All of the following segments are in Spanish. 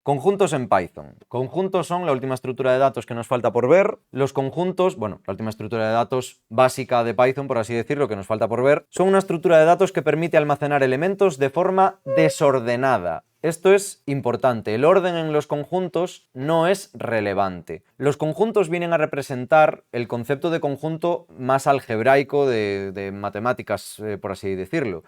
Conjuntos en Python. Conjuntos son la última estructura de datos que nos falta por ver. Los conjuntos, bueno, la última estructura de datos básica de Python, por así decirlo, que nos falta por ver, son una estructura de datos que permite almacenar elementos de forma desordenada. Esto es importante. El orden en los conjuntos no es relevante. Los conjuntos vienen a representar el concepto de conjunto más algebraico de matemáticas, por así decirlo.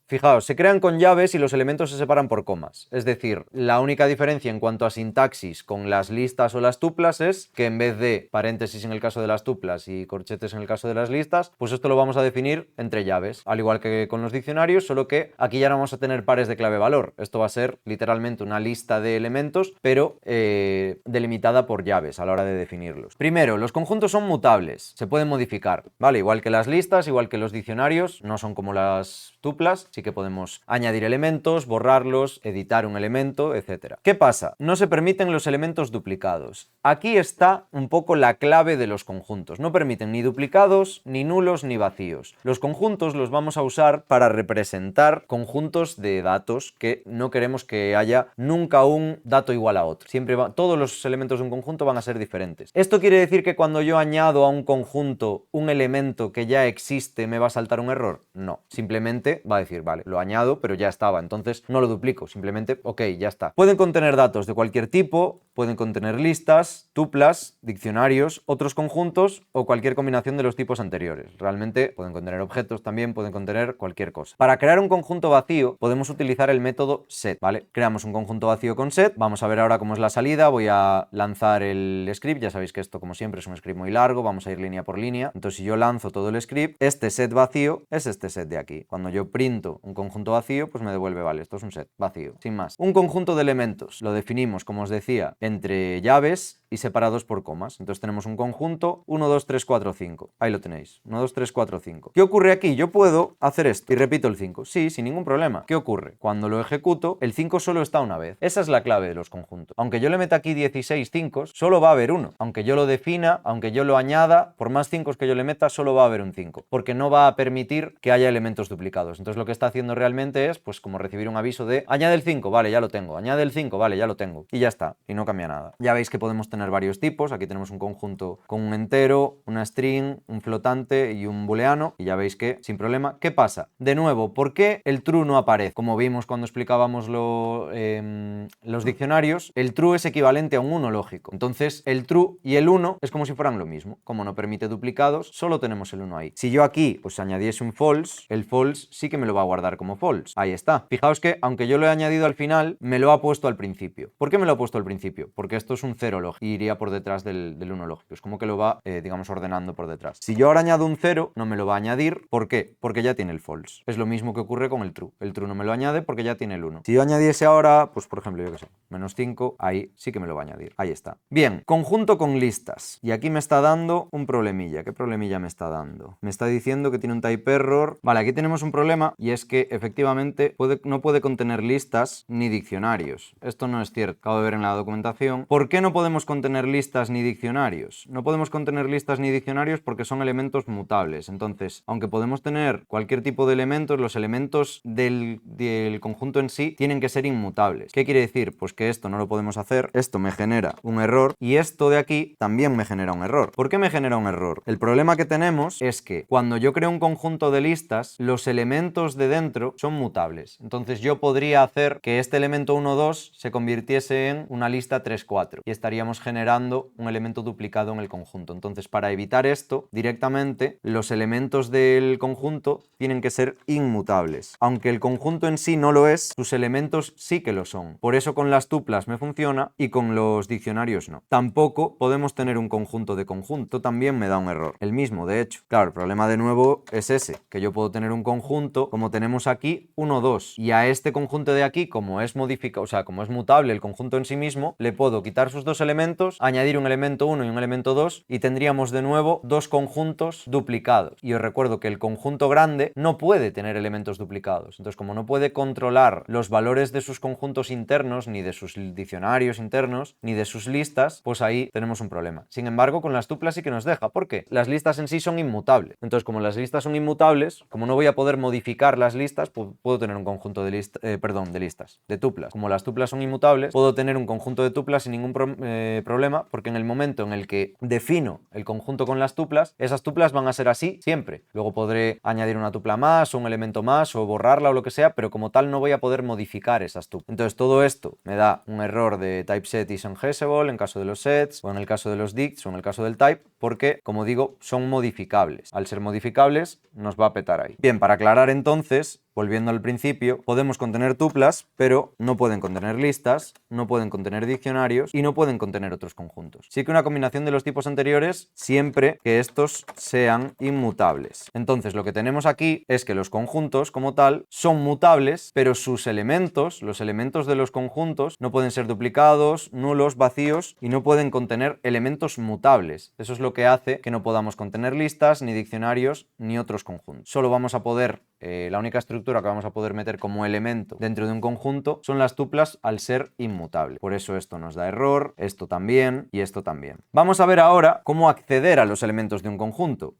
Fijaos, se crean con llaves y los elementos se separan por comas. Es decir, la única diferencia en cuanto a sintaxis con las listas o las tuplas es que en vez de paréntesis en el caso de las tuplas y corchetes en el caso de las listas, pues esto lo vamos a definir entre llaves, al igual que con los diccionarios, solo que aquí ya no vamos a tener pares de clave-valor. Esto va a ser literalmente una lista de elementos, pero delimitada por llaves a la hora de definirlos. Primero, los conjuntos son mutables, se pueden modificar, ¿vale? Igual que las listas, igual que los diccionarios, no son como las tuplas, sí que podemos añadir elementos, borrarlos, editar un elemento, etc. ¿Qué pasa? No se permiten los elementos duplicados. Aquí está un poco la clave de los conjuntos. No permiten ni duplicados, ni nulos, ni vacíos. Los conjuntos los vamos a usar para representar conjuntos de datos que no queremos que haya nunca un dato igual a otro. Todos los elementos de un conjunto van a ser diferentes. ¿Esto quiere decir que cuando yo añado a un conjunto un elemento que ya existe me va a saltar un error? No. Simplemente va a decir, vale, lo añado, pero ya estaba, entonces no lo duplico, simplemente, ok, ya está. Pueden contener datos de cualquier tipo, pueden contener listas, tuplas, diccionarios, otros conjuntos o cualquier combinación de los tipos anteriores. Realmente pueden contener objetos también, pueden contener cualquier cosa. Para crear un conjunto vacío podemos utilizar el método set, ¿vale? Creamos un conjunto vacío con set, vamos a ver ahora cómo es la salida, voy a lanzar el script, ya sabéis que esto como siempre es un script muy largo, vamos a ir línea por línea, entonces si yo lanzo todo el script, este set vacío es este set de aquí. Cuando yo printo un conjunto vacío, pues me devuelve, vale, esto es un set vacío, sin más. Un conjunto de elementos lo definimos, como os decía, entre llaves y separados por comas. Entonces tenemos un conjunto 1, 2, 3, 4, 5. Ahí lo tenéis, 1, 2, 3, 4, 5. ¿Qué ocurre aquí? Yo puedo hacer esto y repito el 5. Sí, sin ningún problema. ¿Qué ocurre? Cuando lo ejecuto, el 5 solo está una vez. Esa es la clave de los conjuntos. Aunque yo le meta aquí 16 5, solo va a haber uno. Aunque yo lo defina, aunque yo lo añada, por más 5 que yo le meta, solo va a haber un 5. Porque no va a permitir que haya elementos duplicados. Entonces lo que está haciendo realmente es, pues como recibir un aviso de añade el 5, vale, ya lo tengo. Añade el 5, vale, ya lo tengo. Y ya está. Y no cambia nada. Ya veis que podemos tener varios tipos. Aquí tenemos un conjunto con un entero, una string, un flotante y un booleano. Y ya veis que sin problema. ¿Qué pasa? De nuevo, ¿por qué el true no aparece? Como vimos cuando explicábamos los diccionarios, el true es equivalente a un 1 lógico. Entonces el true y el 1 es como si fueran lo mismo. Como no permite duplicados, solo tenemos el 1 ahí. Si yo aquí pues añadiese un false, el false sí que me lo va a guardar como false. Ahí está. Fijaos que aunque yo lo he añadido al final, me lo ha puesto al principio. ¿Por qué me lo ha puesto al principio? Porque esto es un 0 lógico y iría por detrás del 1 lógico. Es como que lo va, digamos, ordenando por detrás. Si yo ahora añado un 0, no me lo va a añadir. ¿Por qué? Porque ya tiene el false. Es lo mismo que ocurre con el true. El true no me lo añade porque ya tiene el 1. Si yo añadiese ahora, pues por ejemplo, yo qué sé, menos 5, ahí sí que me lo va a añadir. Ahí está. Bien, conjunto con listas. Y aquí me está dando un problemilla. ¿Qué problemilla me está dando? Me está diciendo que tiene un type error. Vale, aquí tenemos un problema y es que efectivamente no puede contener listas ni diccionarios. Esto no es cierto. Acabo de ver en la documentación. ¿Por qué no podemos contener listas ni diccionarios? No podemos contener listas ni diccionarios porque son elementos mutables. Entonces, aunque podemos tener cualquier tipo de elementos, los elementos del conjunto en sí tienen que ser inmutables. ¿Qué quiere decir? Pues que esto no lo podemos hacer, esto me genera un error y esto de aquí también me genera un error. ¿Por qué me genera un error? El problema que tenemos es que cuando yo creo un conjunto de listas, los elementos de dentro son mutables. Entonces yo podría hacer que este elemento 1, 2 se convirtiese en una lista 3, 4 y estaríamos generando un elemento duplicado en el conjunto. Entonces, para evitar esto, directamente los elementos del conjunto tienen que ser inmutables. Aunque el conjunto en sí no lo es, sus elementos sí que lo son. Por eso con las tuplas me funciona y con los diccionarios no. Tampoco podemos tener un conjunto de conjunto, también me da un error. El mismo, de hecho. Claro, el problema de nuevo es ese, que yo puedo tener un conjunto, como tenemos aquí, 1, 2. Y a este conjunto de aquí, como es modificado, o sea, como es mutable el conjunto en sí mismo, le puedo quitar sus dos elementos, añadir un elemento 1 y un elemento 2 y tendríamos de nuevo dos conjuntos duplicados. Y os recuerdo que el conjunto grande no puede tener elementos duplicados. Entonces, como no puede controlar los valores de sus conjuntos internos, ni de sus diccionarios internos, ni de sus listas, pues ahí tenemos un problema. Sin embargo, con las tuplas sí que nos deja. ¿Por qué? Las listas en sí son inmutables. Entonces, como las listas son inmutables, como no voy a poder modificarlas las listas, puedo tener un conjunto de tuplas. Como las tuplas son inmutables, puedo tener un conjunto de tuplas sin ningún problema, porque en el momento en el que defino el conjunto con las tuplas, esas tuplas van a ser así siempre. Luego podré añadir una tupla más o un elemento más o borrarla o lo que sea, pero como tal no voy a poder modificar esas tuplas. Entonces todo esto me da un error de typeset is unhashable en caso de los sets, o en el caso de los dicts, o en el caso del type, porque, como digo, son modificables. Al ser modificables, nos va a petar ahí. Bien, para aclarar entonces, volviendo al principio, podemos contener tuplas, pero no pueden contener listas, no pueden contener diccionarios y no pueden contener otros conjuntos. Sí que una combinación de los tipos anteriores siempre que estos sean inmutables. Entonces, lo que tenemos aquí es que los conjuntos, como tal, son mutables, pero sus elementos, los elementos de los conjuntos, no pueden ser duplicados, nulos, vacíos y no pueden contener elementos mutables. Eso es lo que hace que no podamos contener listas, ni diccionarios, ni otros conjuntos. Solo vamos a poder la única estructura que vamos a poder meter como elemento dentro de un conjunto son las tuplas al ser inmutables. Por eso esto nos da error, esto también y esto también. Vamos a ver ahora cómo acceder a los elementos de un conjunto.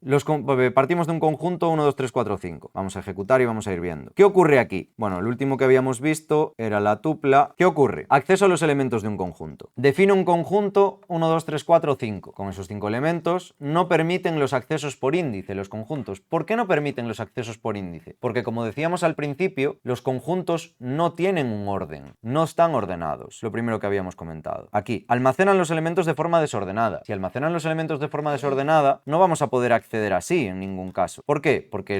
Partimos de un conjunto 1, 2, 3, 4, 5. Vamos a ejecutar y vamos a ir viendo. ¿Qué ocurre aquí? Bueno, el último que habíamos visto era la tupla. ¿Qué ocurre? Acceso a los elementos de un conjunto. Defino un conjunto 1, 2, 3, 4, 5. Con esos 5 elementos no permiten los accesos por índice los conjuntos. ¿Por qué no permiten los accesos por índice? Porque, como decíamos al principio, los conjuntos no tienen un orden, no están ordenados, lo primero que habíamos comentado. Aquí, almacenan los elementos de forma desordenada. Si almacenan los elementos de forma desordenada, no vamos a poder acceder así en ningún caso. ¿Por qué? Porque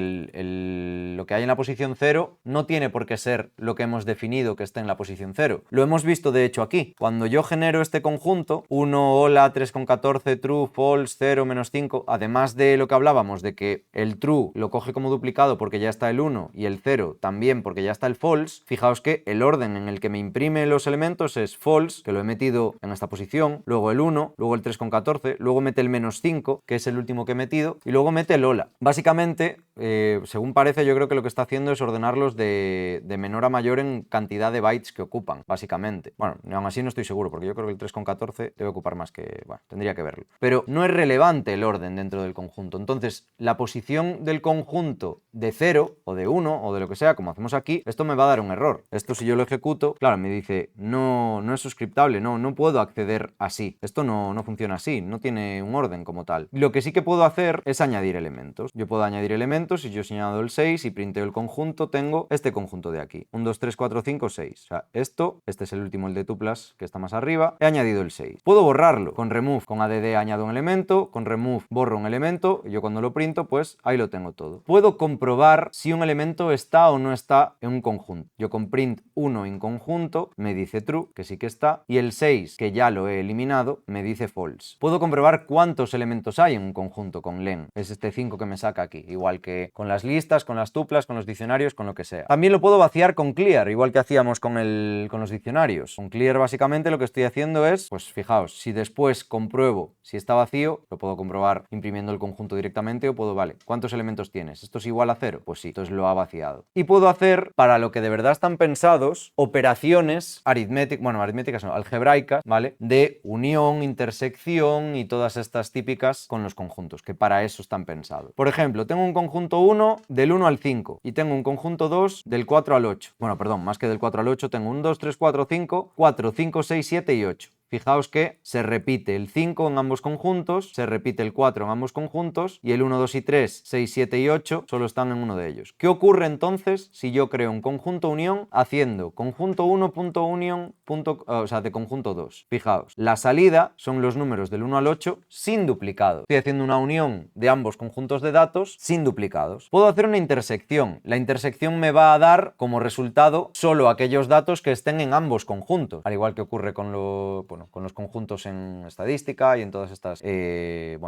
lo que hay en la posición 0 no tiene por qué ser lo que hemos definido que esté en la posición 0. Lo hemos visto de hecho aquí. Cuando yo genero este conjunto, 1, hola, 3,14, true, false, 0, menos 5, además de lo que hablábamos de que el true lo coge como duplicado porque ya está el 1 y el 0 también porque ya está el false, fijaos que el orden en el que me imprime los elementos es false, que lo he metido en esta posición, luego el 1, luego el 3,14, luego mete el menos 5, que es el último que he metido, y luego mete el hola. Básicamente, según parece, yo creo que lo que está haciendo es ordenarlos de menor a mayor en cantidad de bytes que ocupan, básicamente. Bueno, aún así no estoy seguro, porque yo creo que el 3,14 debe ocupar más que... Bueno, tendría que verlo. Pero no es relevante el orden dentro del conjunto. Entonces, la posición del conjunto de 0 o de 1 o de lo que sea, como hacemos aquí, esto me va a dar un error. Esto, si yo lo ejecuto, claro, me dice no es suscriptable, no puedo acceder así. Esto no funciona así, no tiene un orden como tal. Lo que sí que puedo hacer es añadir elementos. Yo puedo añadir elementos y yo he añadido el 6 y printeo el conjunto, tengo este conjunto de aquí. 1, 2, 3, 4, 5, 6. O sea, este es el último, el de tuplas, que está más arriba. He añadido el 6. Puedo borrarlo. Con remove, con add añado un elemento, con remove borro un elemento y yo cuando lo printo, pues ahí lo tengo todo. Puedo comprobar si un elemento está o no está en un conjunto. Yo con print 1 en conjunto me dice true, que sí que está, y el 6, que ya lo he eliminado, me dice false. Puedo comprobar cuántos elementos hay en un conjunto con len. Es este 5 que me saca aquí, igual que con las listas, con las tuplas, con los diccionarios, con lo que sea. También lo puedo vaciar con clear, igual que hacíamos con los diccionarios. Con clear básicamente lo que estoy haciendo es, pues fijaos, si después compruebo si está vacío, lo puedo comprobar imprimiendo el conjunto directamente o puedo, vale, ¿cuántos elementos tienes? ¿Esto es igual a 0? Pues sí, entonces lo ha vaciado. Y puedo hacer, para lo que de verdad están pensados, operaciones aritméticas no, algebraicas, ¿vale? De unión, intersección y todas estas típicas con los conjuntos, que para eso están pensados. Por ejemplo, tengo un conjunto 1 del 1 al 5 y tengo un conjunto 2 del 4 al 8. Bueno, perdón, más que del 4 al 8, tengo un 2, 3, 4, 5, 4, 5, 6, 7 y 8. Fijaos que se repite el 5 en ambos conjuntos, se repite el 4 en ambos conjuntos y el 1, 2 y 3, 6, 7 y 8 solo están en uno de ellos. ¿Qué ocurre entonces si yo creo un conjunto unión haciendo conjunto 1.union, o sea, de conjunto 2? Fijaos, la salida son los números del 1 al 8 sin duplicados. Estoy haciendo una unión de ambos conjuntos de datos sin duplicados. Puedo hacer una intersección. La intersección me va a dar como resultado solo aquellos datos que estén en ambos conjuntos, al igual que ocurre con los conjuntos en estadística y en todas estas, en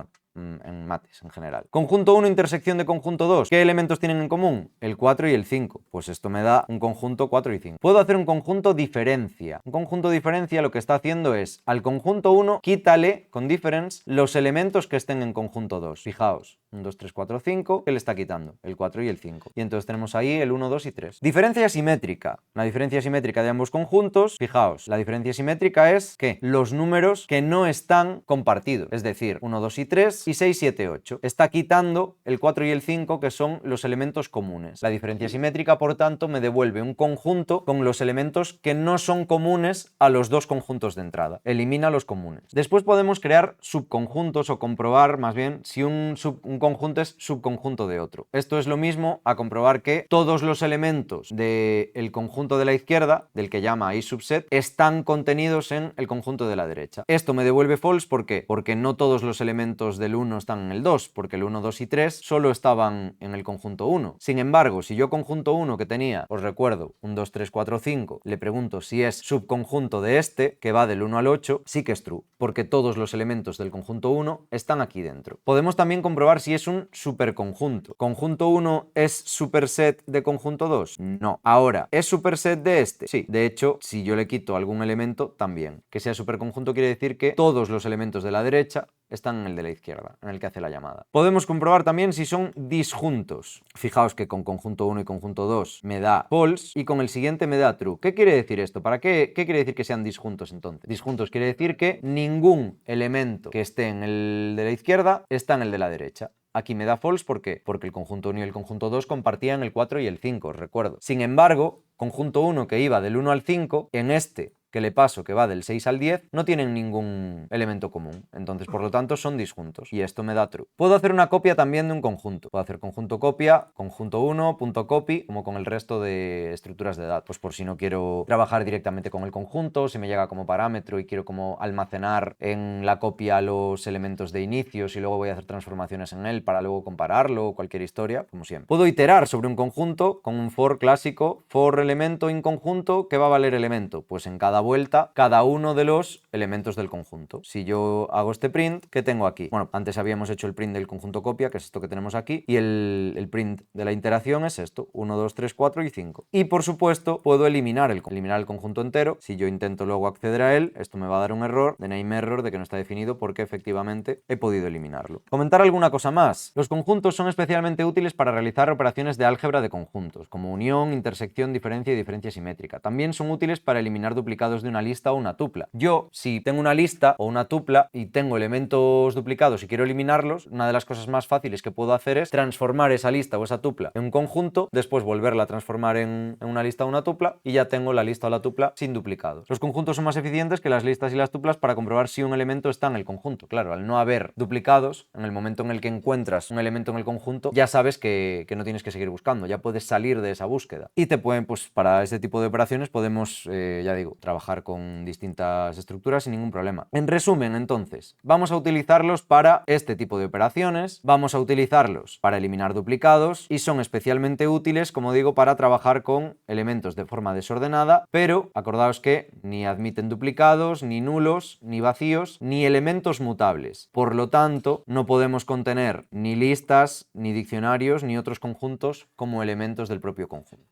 mates en general. Conjunto 1, intersección de conjunto 2. ¿Qué elementos tienen en común? El 4 y el 5. Pues esto me da un conjunto 4 y 5. Puedo hacer un conjunto diferencia. Un conjunto diferencia lo que está haciendo es, al conjunto 1, quítale con difference los elementos que estén en conjunto 2. Fijaos, 1, 2, 3, 4, 5. ¿Qué le está quitando? El 4 y el 5. Y entonces tenemos ahí el 1, 2 y 3. Diferencia simétrica. La diferencia simétrica de ambos conjuntos, fijaos, la diferencia simétrica es que los números que no están compartidos. Es decir, 1, 2 y 3 y 6, 7, 8. Está quitando el 4 y el 5, que son los elementos comunes. La diferencia simétrica, por tanto, me devuelve un conjunto con los elementos que no son comunes a los dos conjuntos de entrada. Elimina los comunes. Después podemos crear subconjuntos o comprobar más bien si un conjunto es subconjunto de otro. Esto es lo mismo a comprobar que todos los elementos del conjunto de la izquierda, del que llama i subset, están contenidos en el conjunto de la derecha. Esto me devuelve false, ¿por qué? Porque no todos los elementos del 1 están en el 2, porque el 1, 2 y 3 solo estaban en el conjunto 1. Sin embargo, si yo conjunto 1 que tenía, os recuerdo, 1, 2, 3, 4, 5, le pregunto si es subconjunto de este, que va del 1 al 8, sí que es true, porque todos los elementos del conjunto 1 están aquí dentro. Podemos también comprobar si es un superconjunto. ¿Conjunto 1 es superset de conjunto 2? No. Ahora, ¿es superset de este? Sí. De hecho, si yo le quito algún elemento, también. Que sea superconjunto quiere decir que todos los elementos de la derecha están en el de la izquierda, en el que hace la llamada. Podemos comprobar también si son disjuntos. Fijaos que con conjunto 1 y conjunto 2 me da false y con el siguiente me da true. ¿Qué quiere decir esto? ¿Para qué quiere decir que sean disjuntos entonces? Disjuntos quiere decir que ningún elemento que esté en el de la izquierda está en el de la derecha. Aquí me da false, ¿por qué? Porque el conjunto 1 y el conjunto 2 compartían el 4 y el 5, os recuerdo. Sin embargo, conjunto 1 que iba del 1 al 5, en este que le paso, que va del 6 al 10, no tienen ningún elemento común. Entonces, por lo tanto, son disjuntos. Y esto me da true. Puedo hacer una copia también de un conjunto. Puedo hacer conjunto copia, conjunto 1, punto copy, como con el resto de estructuras de datos. Pues por si no quiero trabajar directamente con el conjunto, si me llega como parámetro y quiero como almacenar en la copia los elementos de inicios y luego voy a hacer transformaciones en él para luego compararlo o cualquier historia, como siempre. Puedo iterar sobre un conjunto con un for clásico, for elemento in conjunto, ¿qué va a valer elemento? Pues en cada vuelta cada uno de los elementos del conjunto. Si yo hago este print, ¿qué tengo aquí? Bueno, antes habíamos hecho el print del conjunto copia, que es esto que tenemos aquí, y el print de la iteración es esto, 1, 2, 3, 4 y 5. Y por supuesto, puedo eliminar el conjunto entero. Si yo intento luego acceder a él, esto me va a dar un error, de name error, de que no está definido, porque efectivamente he podido eliminarlo. Comentar alguna cosa más. Los conjuntos son especialmente útiles para realizar operaciones de álgebra de conjuntos, como unión, intersección, diferencia y diferencia simétrica. También son útiles para eliminar duplicados de una lista o una tupla. Yo, si tengo una lista o una tupla y tengo elementos duplicados y quiero eliminarlos, una de las cosas más fáciles que puedo hacer es transformar esa lista o esa tupla en un conjunto, después volverla a transformar en una lista o una tupla y ya tengo la lista o la tupla sin duplicados. Los conjuntos son más eficientes que las listas y las tuplas para comprobar si un elemento está en el conjunto. Claro, al no haber duplicados, en el momento en el que encuentras un elemento en el conjunto, ya sabes que no tienes que seguir buscando, ya puedes salir de esa búsqueda. Y te pueden, pues para este tipo de operaciones podemos, ya digo, trabajar con distintas estructuras sin ningún problema. En resumen, entonces, vamos a utilizarlos para este tipo de operaciones, vamos a utilizarlos para eliminar duplicados y son especialmente útiles, como digo, para trabajar con elementos de forma desordenada, pero acordaos que ni admiten duplicados, ni nulos, ni vacíos, ni elementos mutables. Por lo tanto, no podemos contener ni listas, ni diccionarios, ni otros conjuntos como elementos del propio conjunto.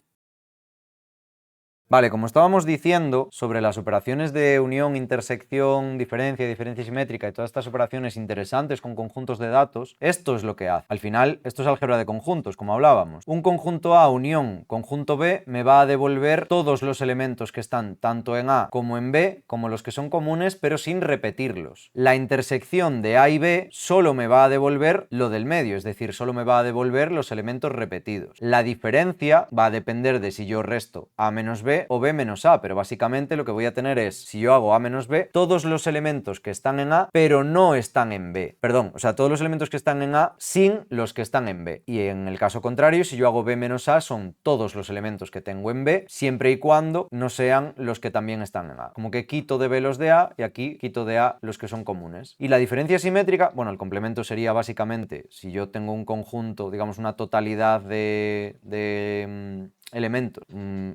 Vale, como estábamos diciendo sobre las operaciones de unión, intersección, diferencia simétrica y todas estas operaciones interesantes con conjuntos de datos, esto es lo que hace. Al final, esto es álgebra de conjuntos, como hablábamos. Un conjunto A unión conjunto B me va a devolver todos los elementos que están tanto en A como en B, como los que son comunes, pero sin repetirlos. La intersección de A y B solo me va a devolver lo del medio, es decir, solo me va a devolver los elementos repetidos. La diferencia va a depender de si yo resto A menos B o B menos A, pero básicamente lo que voy a tener es, si yo hago A menos B, todos los elementos que están en A, pero no están en B. Perdón, o sea, todos los elementos que están en A sin los que están en B. Y en el caso contrario, si yo hago B menos A, son todos los elementos que tengo en B, siempre y cuando no sean los que también están en A. Como que quito de B los de A y aquí quito de A los que son comunes. Y la diferencia simétrica, bueno, el complemento sería básicamente, si yo tengo un conjunto, digamos una totalidad de elementos,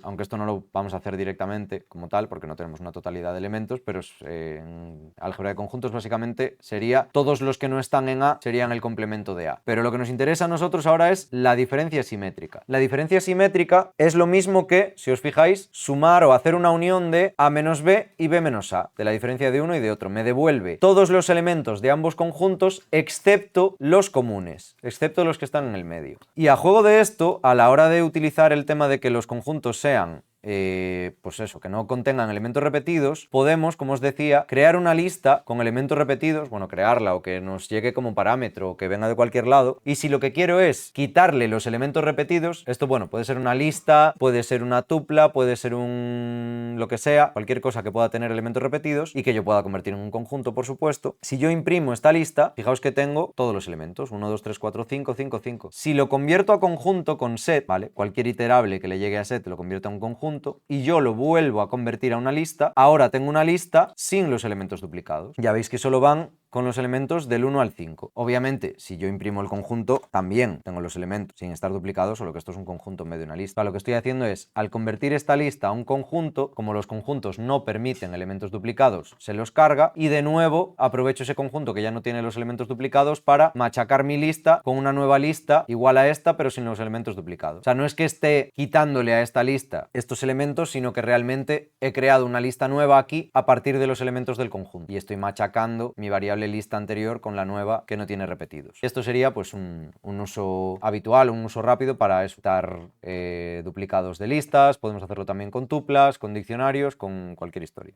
aunque esto no lo vamos a hacer directamente como tal porque no tenemos una totalidad de elementos, pero en álgebra de conjuntos básicamente sería todos los que no están en A serían el complemento de A. Pero lo que nos interesa a nosotros ahora es la diferencia simétrica. La diferencia simétrica es lo mismo que, si os fijáis, sumar o hacer una unión de A menos B y B menos A, de la diferencia de uno y de otro. Me devuelve todos los elementos de ambos conjuntos excepto los comunes, excepto los que están en el medio. Y a juego de esto, a la hora de utilizar el tema de que los conjuntos sean pues eso, que no contengan elementos repetidos, podemos, como os decía, crear una lista con elementos repetidos, bueno, crearla o que nos llegue como parámetro o que venga de cualquier lado, y si lo que quiero es quitarle los elementos repetidos, esto, bueno, puede ser una lista, puede ser una tupla, puede ser un lo que sea, cualquier cosa que pueda tener elementos repetidos y que yo pueda convertir en un conjunto, por supuesto. Si yo imprimo esta lista, fijaos que tengo todos los elementos, 1, 2, 3, 4, 5, 5, 5. Si lo convierto a conjunto con set, ¿vale? Cualquier iterable que le llegue a set lo convierto a un conjunto y yo lo vuelvo a convertir a una lista, ahora tengo una lista sin los elementos duplicados. Ya veis que solo van con los elementos del 1 al 5. Obviamente, si yo imprimo el conjunto, también tengo los elementos sin estar duplicados, solo que esto es un conjunto en vez de una lista. Lo que estoy haciendo es, al convertir esta lista a un conjunto, como los conjuntos no permiten elementos duplicados, se los carga y de nuevo aprovecho ese conjunto que ya no tiene los elementos duplicados para machacar mi lista con una nueva lista igual a esta, pero sin los elementos duplicados. O sea, no es que esté quitándole a esta lista estos elementos, sino que realmente he creado una lista nueva aquí a partir de los elementos del conjunto y estoy machacando mi variable lista anterior con la nueva que no tiene repetidos. Esto sería pues un uso habitual, un uso rápido para evitar duplicados de listas. Podemos hacerlo también con tuplas, con diccionarios, con cualquier historia.